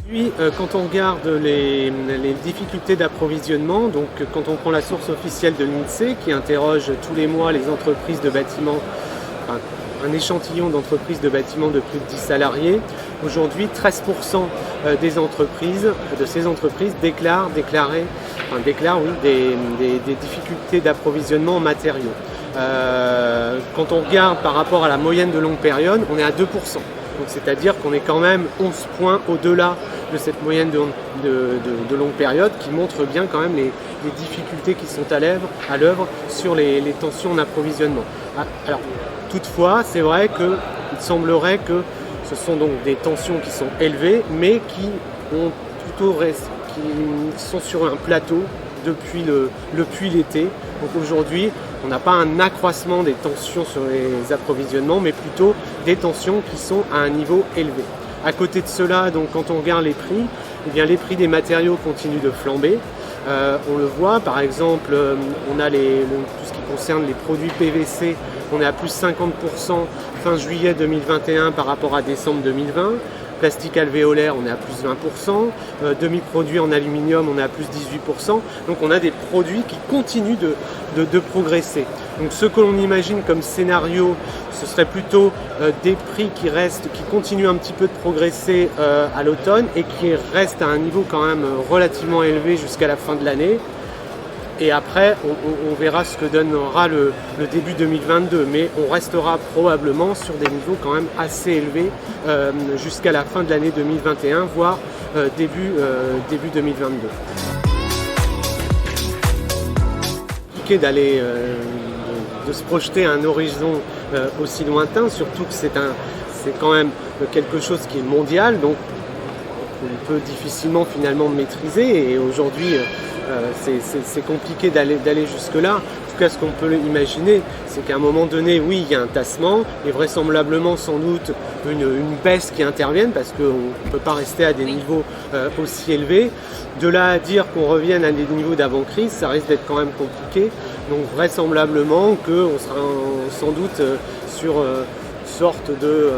Puis, quand on regarde les difficultés d'approvisionnement, donc quand on prend la source officielle de l'INSEE qui interroge tous les mois les entreprises de bâtiment, enfin, un échantillon d'entreprises de bâtiment de plus de 10 salariés, aujourd'hui 13% de ces entreprises déclarent des difficultés d'approvisionnement en matériaux. Quand on regarde par rapport à la moyenne de longue période, on est à 2%. Donc c'est-à-dire qu'on est quand même 11 points au-delà de cette moyenne de longue période qui montre bien quand même les difficultés qui sont à l'œuvre sur les tensions en approvisionnement. Alors toutefois, c'est vrai qu'il semblerait que ce sont donc des tensions qui sont élevées mais qui sont sur un plateau depuis l'été. Donc aujourd'hui, on n'a pas un accroissement des tensions sur les approvisionnements, mais plutôt des tensions qui sont à un niveau élevé. À côté de cela, donc, quand on regarde les prix, eh bien, les prix des matériaux continuent de flamber. On le voit, par exemple, on a tout ce qui concerne les produits PVC, on est à plus 50% fin juillet 2021 par rapport à décembre 2020. Plastique alvéolaire, on est à plus 20%, demi-produits en aluminium, on est à plus 18%, donc on a des produits qui continuent de progresser. Donc ce que l'on imagine comme scénario, ce serait plutôt des prix qui continuent un petit peu de progresser à l'automne et qui restent à un niveau quand même relativement élevé jusqu'à la fin de l'année. Et après, on verra ce que donnera le début 2022, mais on restera probablement sur des niveaux quand même assez élevés jusqu'à la fin de l'année 2021, voire début 2022. C'est compliqué de se projeter à un horizon aussi lointain, surtout que c'est quand même quelque chose qui est mondial, donc on peut difficilement finalement maîtriser, et aujourd'hui c'est compliqué d'aller jusque-là. En tout cas, ce qu'on peut imaginer, c'est qu'à un moment donné, oui, il y a un tassement et vraisemblablement sans doute une baisse qui intervienne parce qu'on ne peut pas rester à des niveaux aussi élevés. De là à dire qu'on revienne à des niveaux d'avant-crise, ça risque d'être quand même compliqué. Donc vraisemblablement qu'on sera sans doute sur sorte de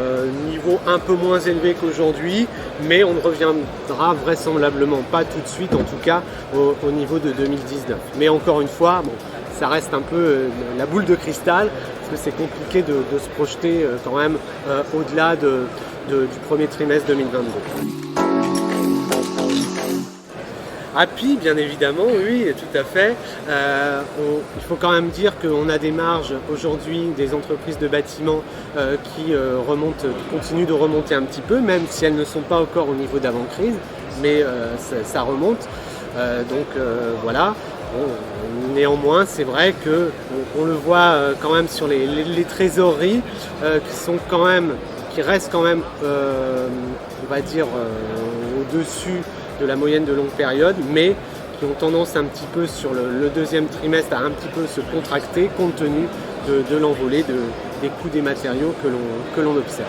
niveau un peu moins élevé qu'aujourd'hui, mais on ne reviendra vraisemblablement pas tout de suite, en tout cas au niveau de 2019. Mais encore une fois, bon, ça reste un peu la boule de cristal, parce que c'est compliqué de se projeter quand même au-delà du premier trimestre 2022. Happy, bien évidemment, oui, tout à fait. Il faut quand même dire qu'on a des marges aujourd'hui des entreprises de bâtiment qui continuent de remonter un petit peu, même si elles ne sont pas encore au niveau d'avant-crise, mais ça remonte. Voilà. Bon, néanmoins, c'est vrai qu'on le voit quand même sur les trésoreries qui restent quand même, on va dire, au-dessus de la moyenne de longue période, mais qui ont tendance un petit peu sur le deuxième trimestre à un petit peu se contracter compte tenu de l'envolée des coûts des matériaux que l'on observe.